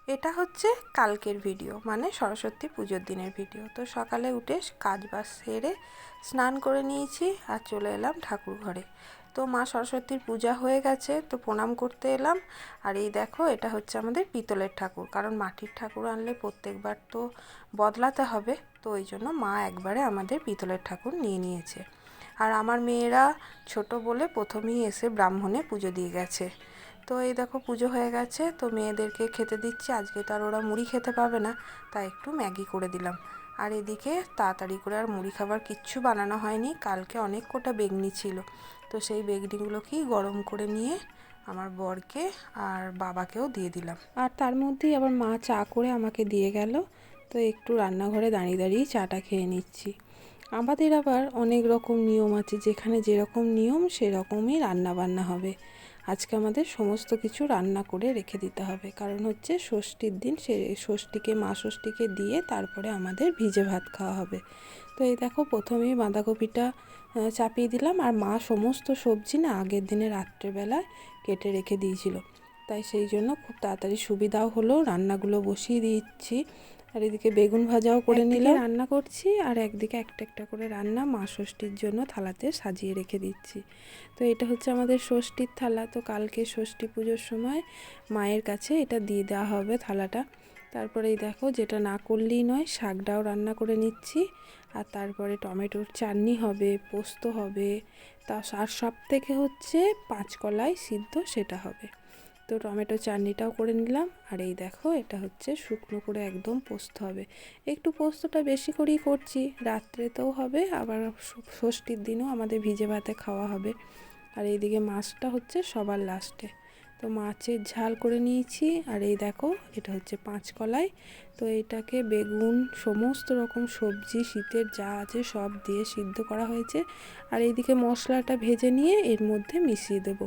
এটা হচ্ছে কালকের ভিডিও, মানে সরস্বতী পুজোর দিনের ভিডিও। তো সকালে উঠে কাজ বাজ সেরে স্নান করে নিয়েছি আর চলে এলাম ঠাকুর ঘরে। তো মা সরস্বতীর পূজা হয়ে গেছে, তো প্রণাম করতে এলাম। আর এই দেখো, এটা হচ্ছে আমাদের পিতলের ঠাকুর, কারণ মাটির ঠাকুর আনলে প্রত্যেকবার তো বদলাতে হবে, তো ওই জন্য মা একবারে আমাদের পিতলের ঠাকুর নিয়ে নিয়েছে। আর আমার মেয়েরা ছোট বলে প্রথমেই এসে ব্রাহ্মণে পুজো দিয়ে গেছে। তো এই দেখো পুজো হয়ে গেছে, তো মেয়েদেরকে খেতে দিচ্ছি। আজকে তো আর ওরা মুড়ি খেতে পাবে না, তাই একটু ম্যাগি করে দিলাম। আর এদিকে তাড়াতাড়ি করে আর মুড়ি খাবার কিচ্ছু বানানো হয়নি, কালকে অনেক কটা বেগনি ছিল, তো সেই বেগনিগুলোকেই গরম করে নিয়ে আমার বরকে আর বাবাকেও দিয়ে দিলাম। আর তার মধ্যেই আবার মা চা করে আমাকে দিয়ে গেল, তো একটু রান্নাঘরে দাঁড়িয়ে দাঁড়িয়ে চাটা খেয়ে নিচ্ছি। আমাদের আবার অনেক রকম নিয়ম আছে, যেখানে যেরকম নিয়ম সেরকমই রান্না বান্না হবে। আজকে আমাদের সমস্ত কিছু রান্না করে রেখে দিতে হবে, কারণ হচ্ছে ষষ্ঠীর দিন, সে ষষ্ঠীকে মা ষষ্ঠীকে দিয়ে তারপরে আমাদের ভিজে ভাত খাওয়া হবে। তো এই দেখো প্রথমেই বাঁধাকপিটা চাপিয়ে দিলাম, আর মা সমস্ত সবজি না আগের দিনে রাত্রেবেলায় কেটে রেখে দিয়েছিল, তাই সেই জন্য খুব তাড়াতাড়ি সুবিধাও হলো, রান্নাগুলো বসিয়ে দিচ্ছি। আর এদিকে বেগুন ভাজাও করে নিলাম, রান্না করছি আর একদিকে একটা একটা করে রান্না মা ষষ্ঠীর জন্য থালাতে সাজিয়ে রেখে দিচ্ছি। তো এটা হচ্ছে আমাদের ষষ্ঠীর থালা, তো কালকে ষষ্ঠী পুজোর সময় মায়ের কাছে এটা দিয়ে দেওয়া হবে থালাটা। তারপরে এই দেখো, যেটা না করলেই নয়, শাকটাও রান্না করে নিচ্ছি। আর তারপরে টমেটোর চাটনি হবে, পোস্ত হবে, আর সব থেকে হচ্ছে 5 কলাই সিদ্ধ, সেটা হবে। তো টমেটো চাটনিটাও করে নিলাম। আর এই দেখো, এটা হচ্ছে শুকনো করে একদম পোস্ত হবে। একটু পোস্তটা বেশি করেই করছি, রাত্রেতেও হবে, আবার ষষ্ঠীর দিনও আমাদের ভিজে ভাতে খাওয়া হবে। আর এইদিকে মাছটা হচ্ছে সবার লাস্টে, তো মাছের ঝাল করে নিয়েছি। আর এই দেখো, এটা হচ্ছে 5 কলাই, তো এটাকে বেগুন সমস্ত রকম সবজি শীতের যা আছে সব দিয়ে সিদ্ধ করা হয়েছে। আর এইদিকে মশলাটা ভেজে নিয়ে এর মধ্যে মিশিয়ে দেব,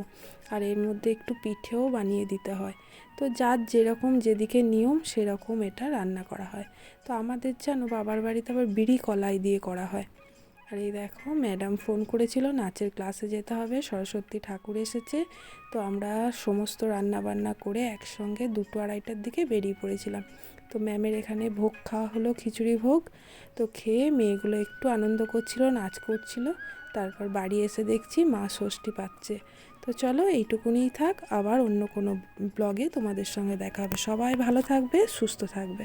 আর এর মধ্যে একটু পিঠেও বানিয়ে দিতে হয়। তো যার যেরকম যেদিকে নিয়ম সেরকম এটা রান্না করা হয়। তো আমাদের জানো বাবার বাড়িতে আবার বিড়ি কলাই দিয়ে করা হয়। আর এই দেখো, ম্যাডাম ফোন করেছিল, নাচের ক্লাসে যেতে হবে, সরস্বতী ঠাকুর এসেছে। তো আমরা সমস্ত রান্না বান্না করে একসঙ্গে 2-2:30টার দিকে বেরিয়ে পড়েছিলাম। তো ম্যামের এখানে ভোগ খাওয়া হলো, খিচুড়ি ভোগ। তো খেয়ে মেয়েগুলো একটু আনন্দ করছিল, নাচ করছিল। তারপর বাড়ি এসে দেখছি মা ষষ্ঠী পাচ্ছে। তো চলো এইটুকুনিই থাক, আবার অন্য কোনো ব্লগে তোমাদের সঙ্গে দেখা হবে। সবাই ভালো থাকবে, সুস্থ থাকবে।